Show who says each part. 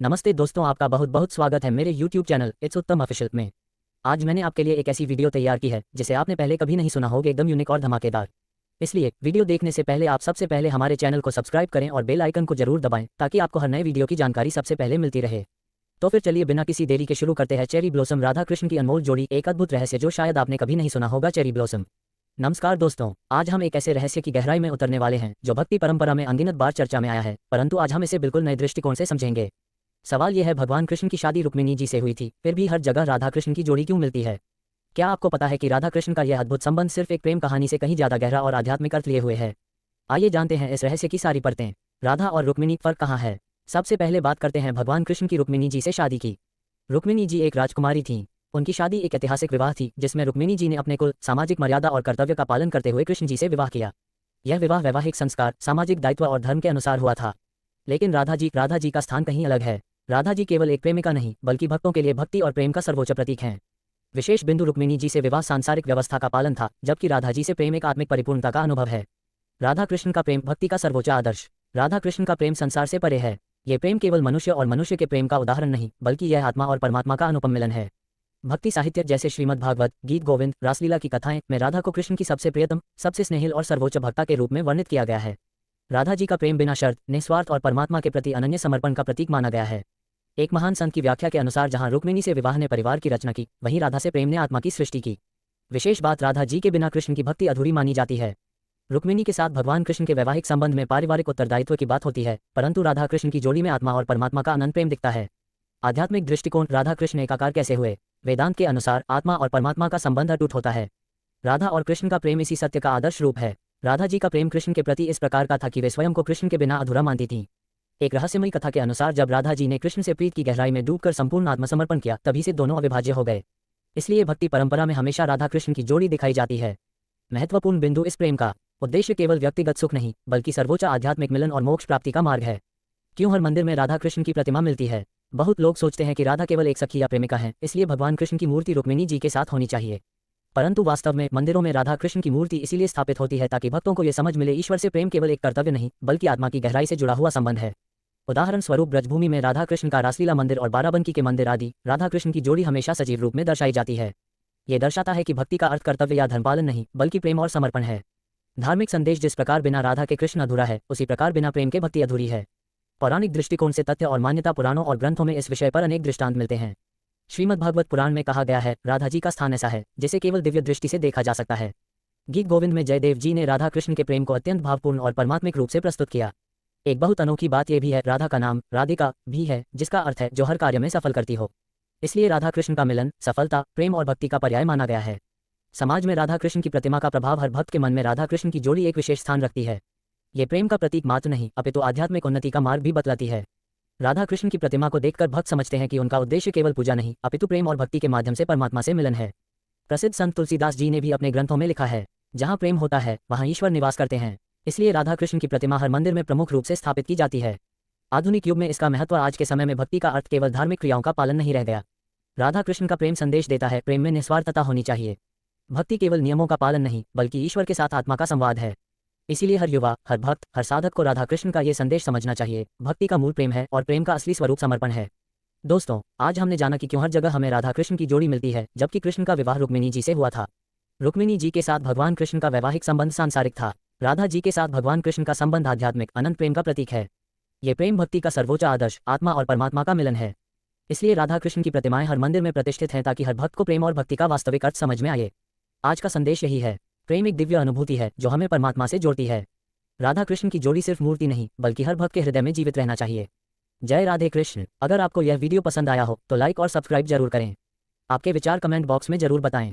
Speaker 1: नमस्ते दोस्तों, आपका बहुत बहुत स्वागत है मेरे YouTube चैनल इट्स उत्तम ऑफिशियल में। आज मैंने आपके लिए एक ऐसी वीडियो तैयार की है जिसे आपने पहले कभी नहीं सुना होगा, एकदम यूनिक और धमाकेदार। इसलिए वीडियो देखने से पहले आप सबसे पहले हमारे चैनल को सब्सक्राइब करें और बेल आइकन को जरूर दबाएं ताकि आपको हर नए वीडियो की जानकारी सबसे पहले मिलती रहे। तो फिर चलिए बिना किसी देरी के शुरू करते हैं चेरी ब्लॉसम राधा कृष्ण की अनमोल जोड़ी, एक अद्भुत रहस्य जो शायद आपने कभी नहीं सुना होगा, चेरी ब्लॉसम। नमस्कार दोस्तों, आज हम एक ऐसे रहस्य की गहराई में उतरने वाले हैं जो भक्ति परंपरा में अनगिनत बार चर्चा में आया है, परंतु आज हम इसे बिल्कुल नए दृष्टिकोण से समझेंगे। सवाल यह है, भगवान कृष्ण की शादी रुक्मिणी जी से हुई थी, फिर भी हर जगह राधा कृष्ण की जोड़ी क्यों मिलती है? क्या आपको पता है कि राधा कृष्ण का यह अद्भुत संबंध सिर्फ एक प्रेम कहानी से कहीं ज्यादा गहरा और आध्यात्मिक अर्थ लिए हुए है? आइए जानते हैं इस रहस्य की सारी परतें। राधा और रुक्मिणी, फर्क कहाँ है? सबसे पहले बात करते हैं भगवान कृष्ण की रुक्मिणी जी से शादी की। रुक्मिणी जी एक राजकुमारी थीं। उनकी शादी एक ऐतिहासिक विवाह थी जिसमें रुक्मिणी जी ने अपने कुल, सामाजिक मर्यादा और कर्तव्य का पालन करते हुए कृष्ण जी से विवाह किया। यह विवाह वैवाहिक संस्कार, सामाजिक दायित्व और धर्म के अनुसार हुआ था। लेकिन राधा जी का स्थान कहीं अलग है। राधा जी केवल एक प्रेमिका नहीं बल्कि भक्तों के लिए भक्ति और प्रेम का सर्वोच्च प्रतीक हैं। विशेष बिंदु, रुक्मिणी जी से विवाह सांसारिक व्यवस्था का पालन था, जबकि राधा जी से प्रेम एक आत्मिक परिपूर्णता का अनुभव है। राधा कृष्ण का प्रेम भक्ति का सर्वोच्च आदर्श। राधा कृष्ण का प्रेम संसार से परे है। ये प्रेम केवल मनुष्य और मनुष्य के प्रेम का उदाहरण नहीं बल्कि यह आत्मा और परमात्मा का अनुपम मिलन है। भक्ति साहित्य जैसे श्रीमद् भागवत, गीत गोविंद, रासलीला की कथाएं में राधा को कृष्ण की सबसे प्रियतम, सबसे स्नेहिल और सर्वोच्च भक्ता के रूप में वर्णित किया गया है। राधा जी का प्रेम बिना शर्त, निस्वार्थ और परमात्मा के प्रति अनन्य समर्पण का प्रतीक माना गया है। एक महान संत की व्याख्या के अनुसार जहां रुक्मिणी से विवाह ने परिवार की रचना की, वहीं राधा से प्रेम ने आत्मा की सृष्टि की। विशेष बात, राधा जी के बिना कृष्ण की भक्ति अधूरी मानी जाती है। रुक्मिणी के साथ भगवान कृष्ण के वैवाहिक संबंध में पारिवारिक उत्तरदायित्व की बात होती है, परंतु राधा कृष्ण की जोड़ी में आत्मा और परमात्मा का अनंत प्रेम दिखता है। आध्यात्मिक दृष्टिकोण, राधा कृष्ण एकाकार कैसे हुए? वेदांत के अनुसार आत्मा और परमात्मा का संबंध अटूट होता है। राधा और कृष्ण का प्रेम इसी सत्य का आदर्श रूप है। राधा जी का प्रेम कृष्ण के प्रति इस प्रकार का था कि वे स्वयं को कृष्ण के बिना अधूरा मानती थीं। एक रहस्यमयी कथा के अनुसार जब राधा जी ने कृष्ण से प्रीत की गहराई में डूबकर संपूर्ण आत्मसमर्पण किया, तभी से दोनों अविभाज्य हो गए। इसलिए भक्ति परंपरा में हमेशा राधा कृष्ण की जोड़ी दिखाई जाती है। महत्वपूर्ण बिंदु, इस प्रेम का उद्देश्य केवल व्यक्तिगत सुख नहीं बल्कि सर्वोच्च आध्यात्मिक मिलन और मोक्ष प्राप्ति का मार्ग है। क्यों हर मंदिर में राधा कृष्ण की प्रतिमा मिलती है? बहुत लोग सोचते हैं कि राधा केवल एक सखी या प्रेमिका है, इसलिए भगवान कृष्ण की मूर्ति रुक्मिणी जी के साथ होनी चाहिए। परंतु वास्तव में मंदिरों में राधा कृष्ण की मूर्ति इसीलिए स्थापित होती है ताकि भक्तों को यह समझ मिले, ईश्वर से प्रेम केवल एक कर्तव्य नहीं बल्कि आत्मा की गहराई से जुड़ा हुआ संबंध है। उदाहरण स्वरूप, ब्रजभूमि में राधा कृष्ण का रासलीला मंदिर और बाराबंकी के मंदिर आदि, राधा कृष्ण की जोड़ी हमेशा सजीव रूप में दर्शाई जाती है। ये दर्शाता है कि भक्ति का अर्थ कर्तव्य या धर्मपालन नहीं बल्कि प्रेम और समर्पण है। धार्मिक संदेश, जिस प्रकार बिना राधा के कृष्ण अधूरा है, उसी प्रकार बिना प्रेम के भक्ति अधूरी है। पौराणिक दृष्टिकोण से तथ्य और मान्यता, पुराणों और ग्रंथों में इस विषय पर अनेक दृष्टांत मिलते हैं। श्रीमद् भागवत पुराण में कहा गया है, राधा जी का स्थान ऐसा है जिसे केवल दिव्य दृष्टि से देखा जा सकता है। गीत गोविंद में जयदेव जी ने राधा कृष्ण के प्रेम को अत्यंत भावपूर्ण और परमात्मिक रूप से प्रस्तुत किया। एक बहुत अनोखी बात यह भी है, राधा का नाम राधिका भी है, जिसका अर्थ है जो हर कार्य में सफल करती हो। इसलिए राधा कृष्ण का मिलन सफलता, प्रेम और भक्ति का पर्याय माना गया है। समाज में राधा कृष्ण की प्रतिमा का प्रभाव, हर भक्त के मन में राधा कृष्ण की जोड़ी एक विशेष स्थान रखती है। ये प्रेम का प्रतीक मात्र नहीं अपितु आध्यात्मिक उन्नति का मार्ग भी बतलाती है। राधा कृष्ण की प्रतिमा को देखकर भक्त समझते हैं कि उनका उद्देश्य केवल पूजा नहीं अपितु प्रेम और भक्ति के माध्यम से परमात्मा से मिलन है। प्रसिद्ध संत तुलसीदास जी ने भी अपने ग्रंथों में लिखा है, जहाँ प्रेम होता है वहाँ ईश्वर निवास करते हैं। इसलिए राधा कृष्ण की प्रतिमा हर मंदिर में प्रमुख रूप से स्थापित की जाती है। आधुनिक युग में इसका महत्व, आज के समय में भक्ति का अर्थ केवल धार्मिक क्रियाओं का पालन नहीं रह गया। राधा कृष्ण का प्रेम संदेश देता है, प्रेम में निस्वार्थता होनी चाहिए। भक्ति केवल नियमों का पालन नहीं बल्कि ईश्वर के साथ आत्मा का संवाद है। इसीलिए हर युवा, हर भक्त, हर साधक को राधा कृष्ण का ये संदेश समझना चाहिए, भक्ति का मूल प्रेम है और प्रेम का असली स्वरूप समर्पण है। दोस्तों, आज हमने जाना कि क्यों हर जगह हमें राधा कृष्ण की जोड़ी मिलती है, जबकि कृष्ण का विवाह रुक्मिणी जी से हुआ था। रुक्मिणी जी के साथ भगवान कृष्ण का वैवाहिक संबंध सांसारिक था। राधा जी के साथ भगवान कृष्ण का संबंध आध्यात्मिक, अनंत प्रेम का प्रतीक है। ये प्रेम भक्ति का सर्वोच्च आदर्श, आत्मा और परमात्मा का मिलन है। इसलिए राधा कृष्ण की प्रतिमाएं हर मंदिर में प्रतिष्ठित हैं ताकि हर भक्त को प्रेम और भक्ति का वास्तविक अर्थ समझ में आए। आज का संदेश यही है, प्रेम एक दिव्य अनुभूति है जो हमें परमात्मा से जोड़ती है। राधा कृष्ण की जोड़ी सिर्फ मूर्ति नहीं बल्कि हर भक्त के हृदय में जीवित रहना चाहिए। जय राधे कृष्ण। अगर आपको यह वीडियो पसंद आया हो तो लाइक और सब्सक्राइब जरूर करें। आपके विचार कमेंट बॉक्स में जरूर बताएं।